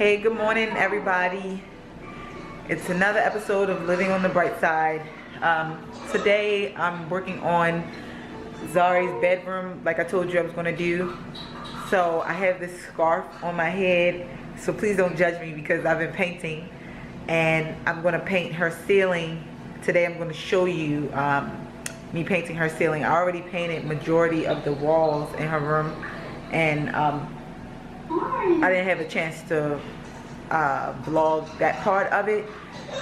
Hey, good morning everybody. It's another episode of Living on the Bright Side. Today I'm working on Zari's bedroom like I told you I was going to do. So I have this scarf on my head, so please don't judge me because I've been painting and I'm going to paint her ceiling. Today I'm going to show you me painting her ceiling. I already painted majority of the walls in her room, and I didn't have a chance to vlog that part of it.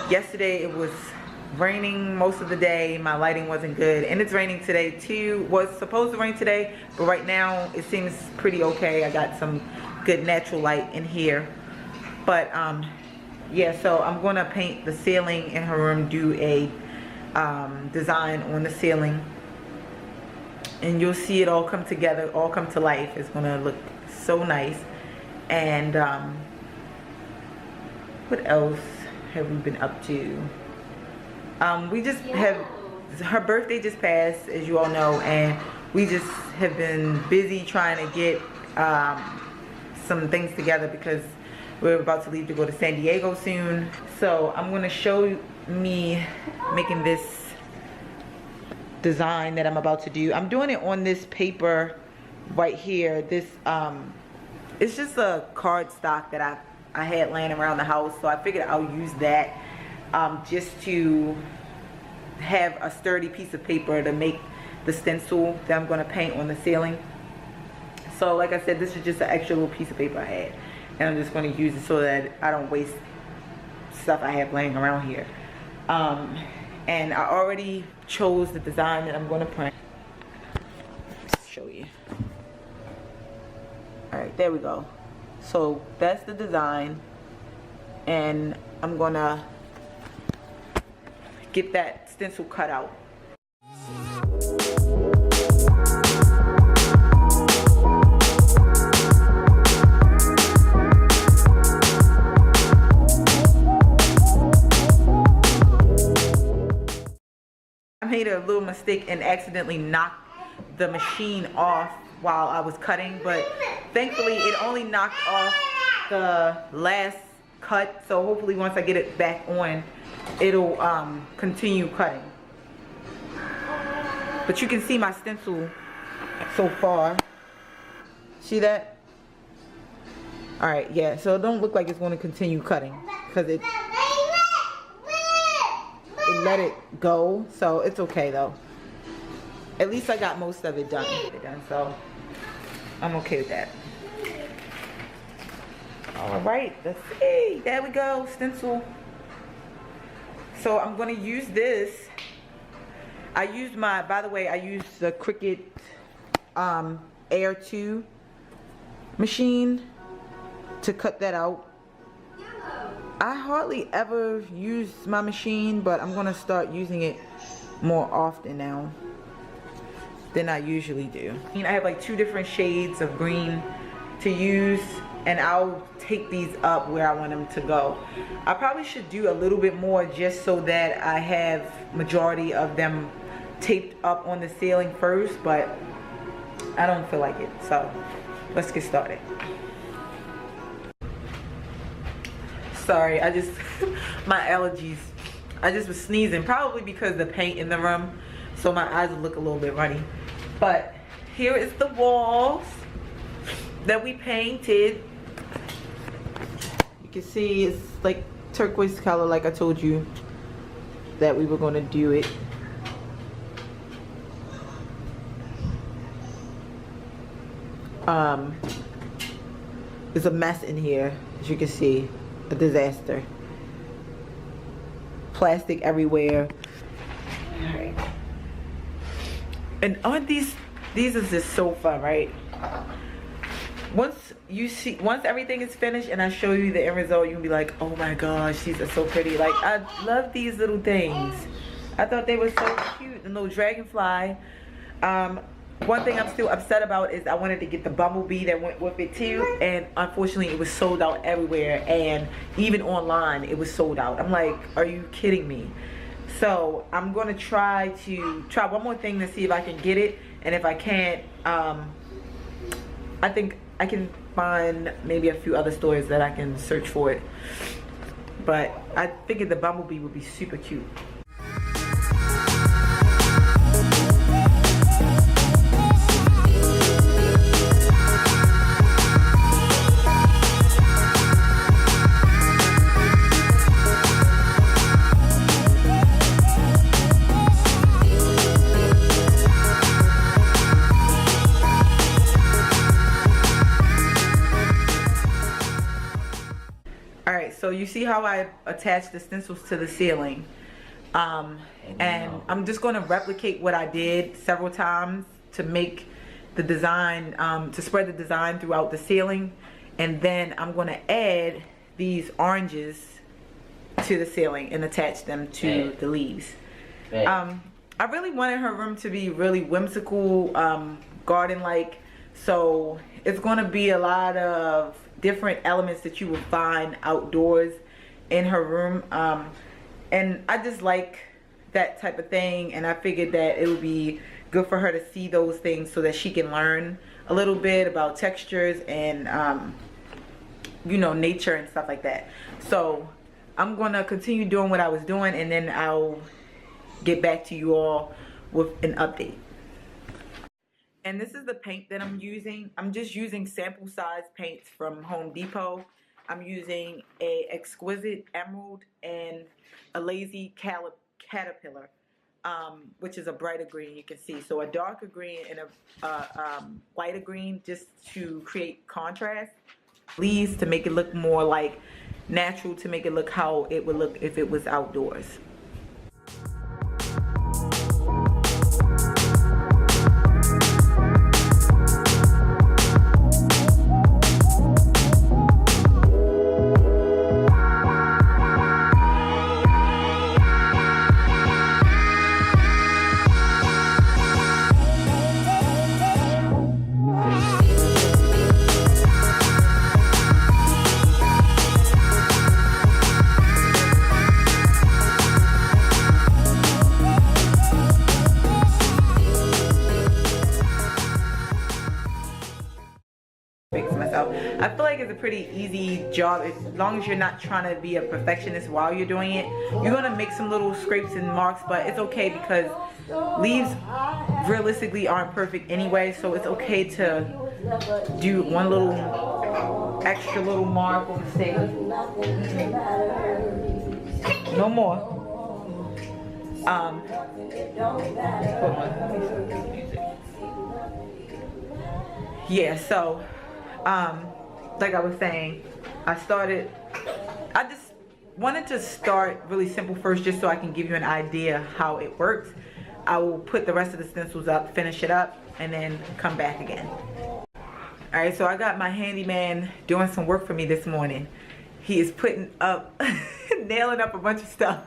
Yesterday it was raining most of the day. My lighting wasn't good, and it's raining today too. Was supposed to rain today, but right now it seems pretty okay. I got some good natural light in here, but yeah, so I'm gonna paint the ceiling in her room, do a design on the ceiling, and you'll see it all come together, all come to life. It's gonna look so nice. And what else have we been up to? We just have, her birthday just passed, as you all know, and we just have been busy trying to get some things together because we're about to leave to go to San Diego soon. So I'm going to show me making this design that I'm about to do. I'm doing it on this paper right here. This it's just a cardstock that I had laying around the house, so I figured I'll use that just to have a sturdy piece of paper to make the stencil that I'm going to paint on the ceiling. So like I said, this is just an extra little piece of paper I had, and I'm just going to use it so that I don't waste stuff I have laying around here. And I already chose the design that I'm going to print. Let's show you. Alright, there we go. So that's the design, and I'm gonna get that stencil cut out. I made a little mistake and accidentally knocked the machine off while I was cutting, but thankfully it only knocked off the last cut, so hopefully once I get it back on, it'll continue cutting. But you can see my stencil so far. See that? Alright, yeah, so it don't look like it's going to continue cutting because it let it go, so it's okay though. At least I got most of it done, so I'm okay with that. Alright, let's see. There we go, stencil. So I'm going to use this. I used my, by the way, I used the Cricut Air 2 machine to cut that out. I hardly ever use my machine, but I'm going to start using it more often now than I usually do. I have like 2 different shades of green to use, and I'll take these up where I want them to go. I probably should do a little bit more just so that I have majority of them taped up on the ceiling first, but I don't feel like it, so let's get started. Sorry, I just my allergies, I just was sneezing, probably because of the paint in the room, so my eyes look a little bit runny. But here is the walls that we painted. You can see it's like turquoise color, like I told you that we were going to do it. There's a mess in here, as you can see, a disaster. Plastic everywhere. Alright. And on these is just so fun, right? Once everything is finished and I show you the end result, you'll be like, oh my gosh, these are so pretty. Like, I love these little things. I thought they were so cute. The little dragonfly. One thing I'm still upset about is I wanted to get the bumblebee that went with it too, and unfortunately it was sold out everywhere, and even online it was sold out. I'm like, are you kidding me? So I'm going to try one more thing to see if I can get it, and if I can't, I think I can find maybe a few other stores that I can search for it. But I figured the bumblebee would be super cute. Alright, so you see how I attached the stencils to the ceiling, and I'm just going to replicate what I did several times to make the design, to spread the design throughout the ceiling, and then I'm going to add these oranges to the ceiling and attach them to the leaves. I really wanted her room to be really whimsical, garden-like, so it's going to be a lot of different elements that you will find outdoors in her room, and I just like that type of thing, and I figured that it would be good for her to see those things so that she can learn a little bit about textures and you know, nature and stuff like that. So I'm gonna continue doing what I was doing, and then I'll get back to you all with an update. And this is the paint that I'm using. I'm just using sample size paints from Home Depot. I'm using a exquisite emerald and a lazy caterpillar, which is a brighter green, you can see. So a darker green and a lighter green, just to create contrast. Leaves to make it look more like natural, to make it look how it would look if it was outdoors. I feel like it's a pretty easy job as long as you're not trying to be a perfectionist while you're doing it. You're gonna make some little scrapes and marks, but it's okay because leaves realistically aren't perfect anyway, so it's okay to do one little extra little mark on the stage. No more. Yeah, so like I was saying, I just wanted to start really simple first, just so I can give you an idea how it works. I will put the rest of the stencils up, finish it up, and then come back again. Alright, so I got my handyman doing some work for me this morning. He is putting up, nailing up a bunch of stuff.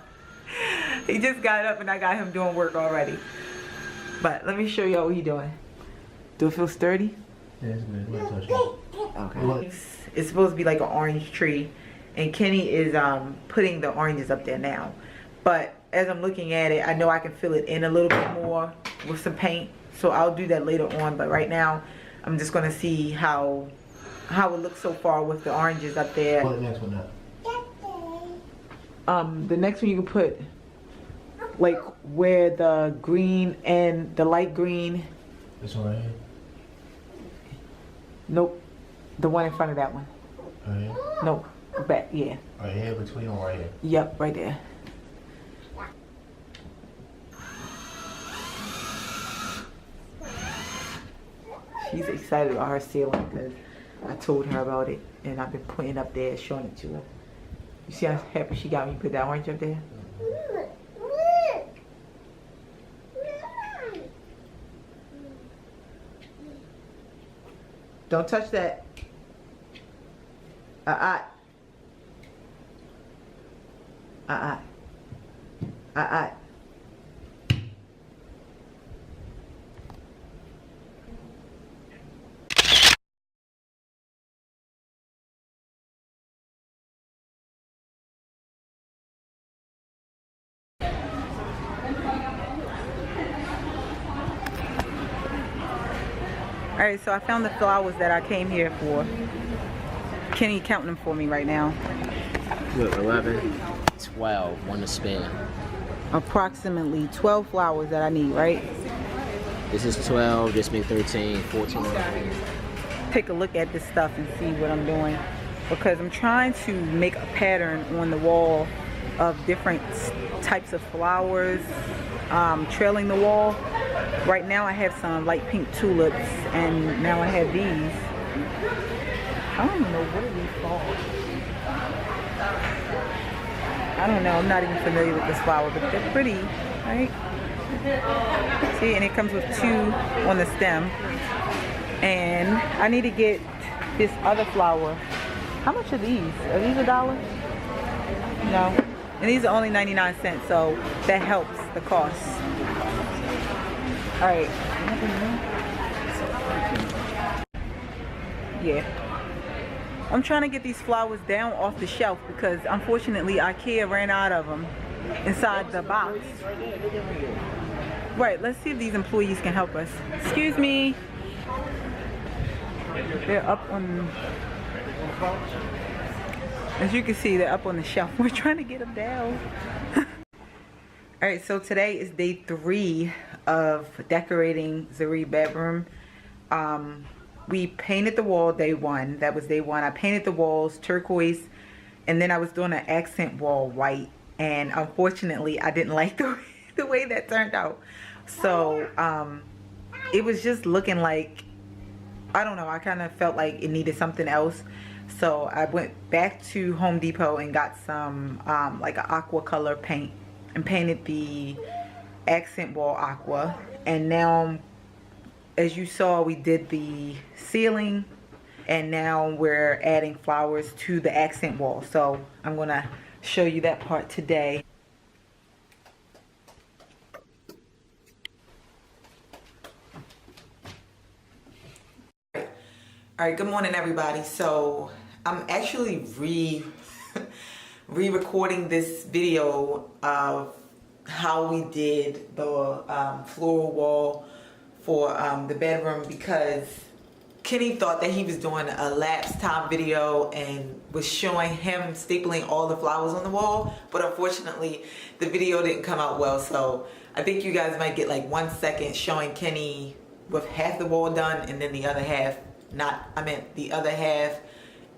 He just got up and I got him doing work already. But let me show y'all what he's doing. Do it feel sturdy? Yeah, it's good. Okay. It's supposed to be like an orange tree, and Kenny is putting the oranges up there now. But as I'm looking at it, I know I can fill it in a little bit more with some paint, so I'll do that later on. But right now, I'm just gonna see how it looks so far with the oranges up there. What the next one up? The next one you can put like where the green and the light green. This one right here. Nope. The one in front of that one. Right here? Nope. Back, yeah. Right here, between them, right here. Yep, right there. She's excited about her ceiling because I told her about it, and I've been putting up there, showing it to her. You see how happy she got when you put that orange up there? Don't touch that. Alright, so I found the flowers that I came here for. Kenny counting them for me right now. Look, 11, 12, one to spin. Approximately 12 flowers that I need, right? This is 12, this makes 13, 14. Take a look at this stuff and see what I'm doing, because I'm trying to make a pattern on the wall of different types of flowers trailing the wall. Right now I have some light pink tulips, and now I have these. I don't even know what are these called. I don't know, I'm not even familiar with this flower, but they're pretty, right? See, and it comes with 2 on the stem. And I need to get this other flower. How much are these? Are these $1? No. And these are only 99 cents, so that helps the cost. Alright. Yeah. I'm trying to get these flowers down off the shelf because unfortunately IKEA ran out of them inside the box. Right, let's see if these employees can help us. Excuse me. They're up on, as you can see, they're up on the shelf. We're trying to get them down. Alright, so today is day 3 of decorating Zari's bedroom. We painted the wall day 1. That was day 1. I painted the walls turquoise, and then I was doing an accent wall white, and unfortunately I didn't like the way that turned out. So it was just looking like, I don't know, I kind of felt like it needed something else. So I went back to Home Depot and got some like an aqua color paint and painted the accent wall aqua. And now, as you saw, we did the ceiling, and now we're adding flowers to the accent wall. So I'm gonna show you that part today. Alright, good morning everybody. So I'm actually re-recording this video of how we did the floral wall for the bedroom, because Kenny thought that he was doing a lapse time video and was showing him stapling all the flowers on the wall, but unfortunately the video didn't come out well. So I think you guys might get like 1 second showing Kenny with half the wall done and then the other half the other half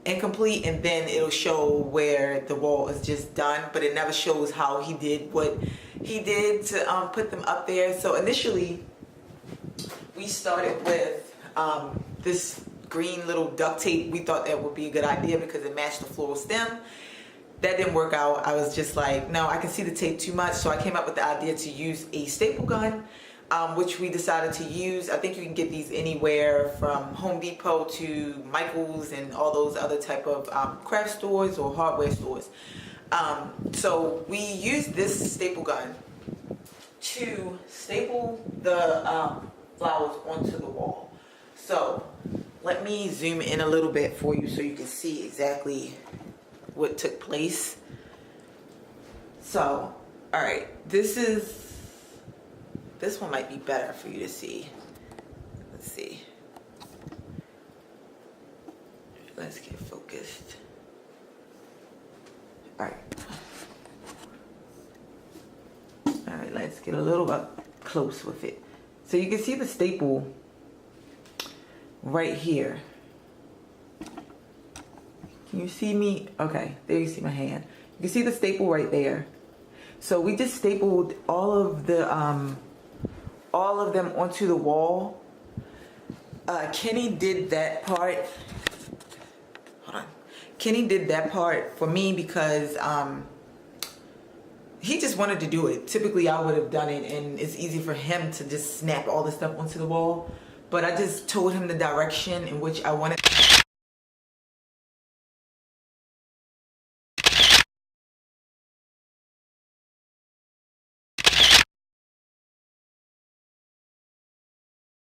incomplete, and then it'll show where the wall is just done, but it never shows how he did what he did to put them up there. So initially we started with this green little duct tape. We thought that would be a good idea because it matched the floral stem. That didn't work out. I was just like, no, I can see the tape too much. So I came up with the idea to use a staple gun, which we decided to use. I think you can get these anywhere from Home Depot to Michael's and all those other type of craft stores or hardware stores. So we used this staple gun to staple the flowers onto the wall. So let me zoom in a little bit for you so you can see exactly what took place. So, all right, this one might be better for you to see. Let's see. Let's get focused. All right, let's get a little up close with it. So you can see the staple right here. Can you see me? Okay, there you see my hand. You can see the staple right there. So we just stapled all of them onto the wall. Kenny did that part. Hold on. Kenny did that part for me because he just wanted to do it. Typically I would have done it, and it's easy for him to just snap all the stuff onto the wall. But I just told him the direction in which I wanted.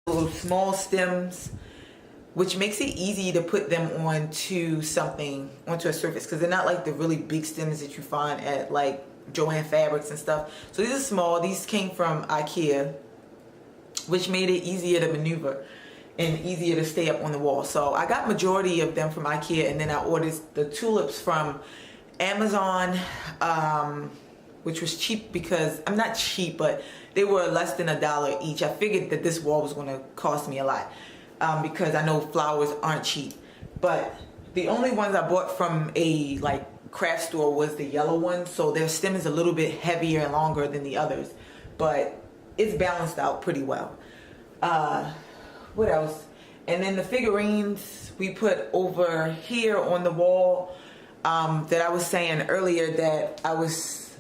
Little small stems, which makes it easy to put them onto something, onto a surface, because they're not like the really big stems that you find at like Joann Fabrics and stuff. So these are small. These came from IKEA, which made it easier to maneuver. and easier to stay up on the wall. So I got majority of them from IKEA, and then I ordered the tulips from Amazon, which was cheap because, I'm not cheap, but they were less than $1 each. I figured that this wall was going to cost me a lot because I know flowers aren't cheap. But the only ones I bought from a craft store was the yellow ones, so their stem is a little bit heavier and longer than the others, but it's balanced out pretty well. What else? And then the figurines we put over here on the wall, that I was saying earlier that I was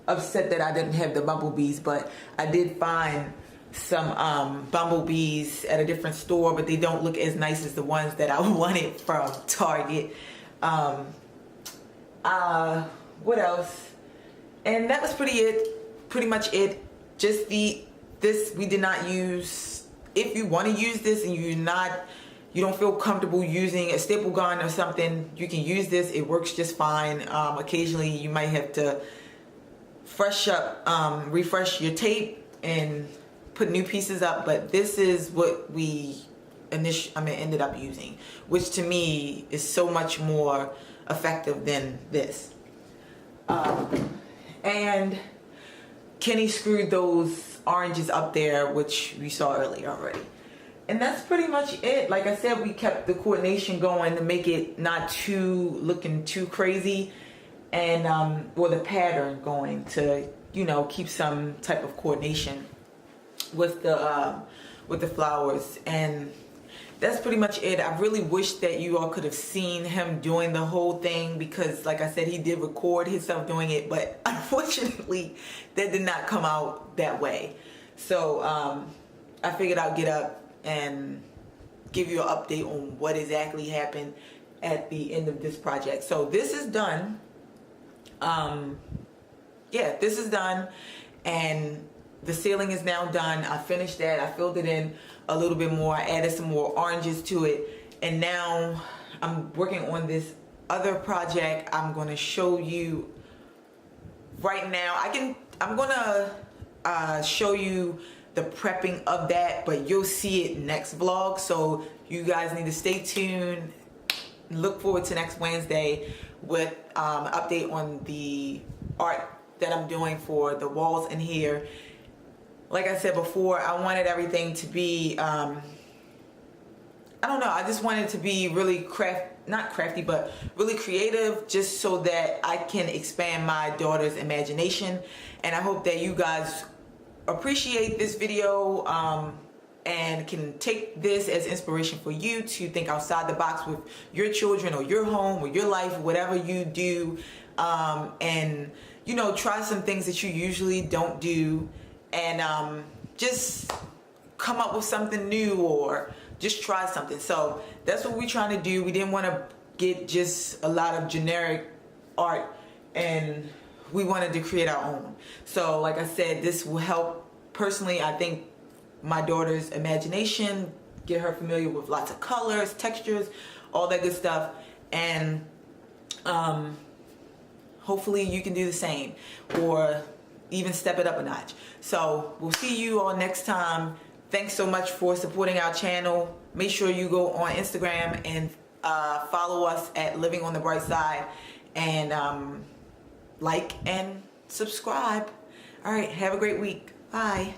upset that I didn't have the bumblebees, but I did find some bumblebees at a different store, but they don't look as nice as the ones that I wanted from Target. What else? And that was pretty much it. Just this we did not use. If you want to use this and you don't feel comfortable using a staple gun or something, you can use this. It works just fine. Occasionally you might have to refresh your tape and put new pieces up, but this is what we ended up using, which to me is so much more effective than this. And Kenny screwed those oranges up there, which we saw earlier already. And that's pretty much it. Like I said, we kept the coordination going to make it not looking too crazy, and or the pattern going to, keep some type of coordination with the flowers. And that's pretty much it. I really wish that you all could have seen him doing the whole thing, because like I said, he did record himself doing it, but unfortunately that did not come out that way. So I figured I'd get up and give you an update on what exactly happened at the end of this project. So this is done. Yeah, this is done, and the ceiling is now done. I finished that. I filled it in a little bit more. I added some more oranges to it, and now I'm working on this other project. I'm going to show you right now. I'm going to show you the prepping of that, but you'll see it next vlog. So you guys need to stay tuned. Look forward to next Wednesday with an update on the art that I'm doing for the walls in here. Like I said before, I wanted everything to be, I don't know, I just wanted to be really not crafty, but really creative, just so that I can expand my daughter's imagination. And I hope that you guys appreciate this video and can take this as inspiration for you to think outside the box with your children or your home or your life, whatever you do, and try some things that you usually don't do, and just come up with something new or just try something. So that's what we're trying to do. We didn't want to get just a lot of generic art, and we wanted to create our own. So like I said, this will help personally, I think, my daughter's imagination, get her familiar with lots of colors, textures, all that good stuff, and hopefully you can do the same or even step it up a notch. So we'll see you all next time. Thanks so much for supporting our channel. Make sure you go on Instagram and follow us at Living on the Bright Side, and like and subscribe. All right, have a great week. Bye.